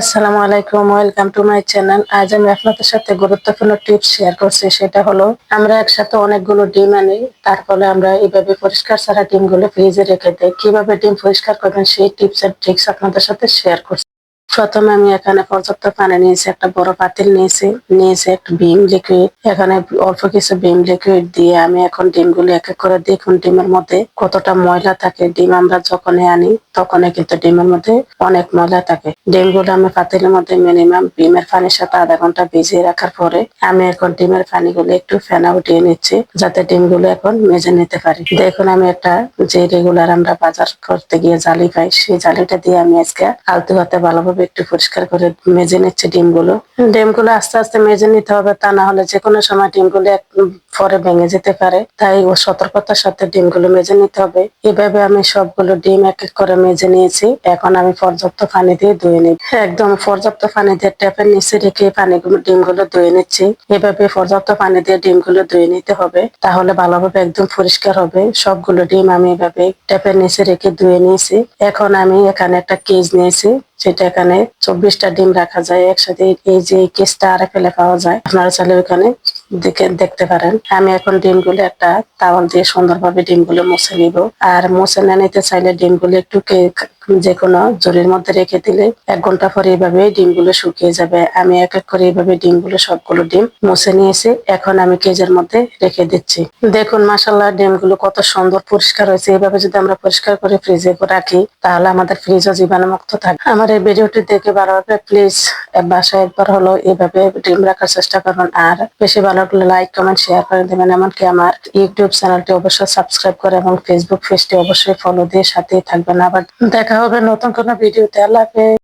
আসসালামু আলাইকুম, welcome to my channel. আজ আমি আপনাদের সাথে গুরুত্বপূর্ণ টিপস শেয়ার করছি। সেটা হলো আমরা একসাথে অনেকগুলো ডিম আনি, তারপরে আমরা এইভাবে পরিষ্কার ছাড়া ডিমগুলো ফ্রিজে রেখে দেই। কিভাবে ডিম পরিষ্কার করবেন সেই টিপস এন্ড ট্রিক্স আপনাদের সাথে শেয়ার করছি। প্রথমে আমি এখানে পর্যাপ্ত পানি নিয়েছি, একটা বড় পাতিল নিয়েছি একটা ভিম লিকুইড। এখানে অল্প কিছু ভিম লিকুইড দিয়ে আমি এখন ডিমগুলো এক এক করে দেখুন ডিমের মধ্যে কতটা ময়লা থাকে। ডিম আমরা যখনই আনি তখনই কিন্তু ডিমের মধ্যে অনেক ময়লা থাকে। ডিমগুলো আমি পাতিলের মধ্যে মিনিমাম ডিমের পানির সাথে আধা ঘন্টা ভিজিয়ে রাখার পরে আমি এখন ডিমের পানিগুলো একটু ফেনা উঠিয়ে নিচ্ছি, যাতে ডিমগুলো এখন মেজে নিতে পারি। দেখুন আমি একটা যে রেগুলার আমরা বাজার করতে গিয়ে জালি পাই, সেই জালিটা দিয়ে আমি আজকে আলতু হাতে ভালোভাবে একটু পরিষ্কার করে মেজে নিচ্ছি ডিমগুলো আস্তে আস্তে মেজে নিতে হবে, তা না হলে যে কোনো সময় ডিমগুলো পরে ভেঙে যেতে পারে। তাই ও সতর্কতার সাথে ডিমগুলো মেজে নিতে হবে। এভাবে আমি সবগুলো ডিম এক এক করে মেজে নিয়েছি। এখন আমি পর্যাপ্ত পানি দিয়ে ধুয়ে নিই, একদম পর্যাপ্ত পানি দিয়ে ট্যাপের নিচে রেখে ডিমগুলো ধুয়ে নিচ্ছি। এভাবে পর্যাপ্ত পানি দিয়ে ডিমগুলো ধুয়ে নিতে হবে, তাহলে ভালোভাবে একদম পরিষ্কার হবে। সবগুলো ডিম আমি এভাবে ট্যাপের নিচে রেখে ধুয়ে নিয়েছি। এখন আমি এখানে একটা কেজ নিয়েছি, সেটা এখানে 24টা ডিম রাখা যায় একসাথে। এই যে কেসটা আর ফেলে পাওয়া যায়, আপনারা চাইলে ওখানে দেখতে পারেন। আমি এখন ডিমগুলো একটা তাওয়াল দিয়ে সুন্দরভাবে ডিমগুলো মুছে নিব। আর মুছে না নিতে চাইলে ডিমগুলো একটু যে কোনো জলের মধ্যে রেখে দিলে 1 ঘন্টা পরে এইভাবে ডিমগুলো শুকিয়ে যাবে। আমি এক এক করে এইভাবে সবগুলো ডিম মুছে নিয়েছি। এখন আমি কেজের মধ্যে রেখে দিচ্ছি। দেখুন মাশাআল্লাহ, ডিমগুলো কত সুন্দর পরিষ্কার হয়েছে। এইভাবে যদি আমরা পরিষ্কার করে ফ্রিজে রাখি তাহলে আমাদের ফ্রিজও জীবাণুমুক্ত থাকে। আমার এই ভিডিওটি দেখে ভালো লাগলে প্লিজ বাসায় একবার হলো এইভাবে ডিম রাখার চেষ্টা করবেন। আর বেশি ভালো লাগলে লাইক কমেন্ট শেয়ার করে দেবেন। এমনকি আমার ইউটিউব চ্যানেলটি অবশ্যই সাবস্ক্রাইব করে এবং ফেসবুক পেজটি অবশ্যই ফলো দিয়ে সাথেই থাকবেন। আবার দেখা হবে নতুন কোনো ভিডিওতে। আল্লাহ হাফেজ।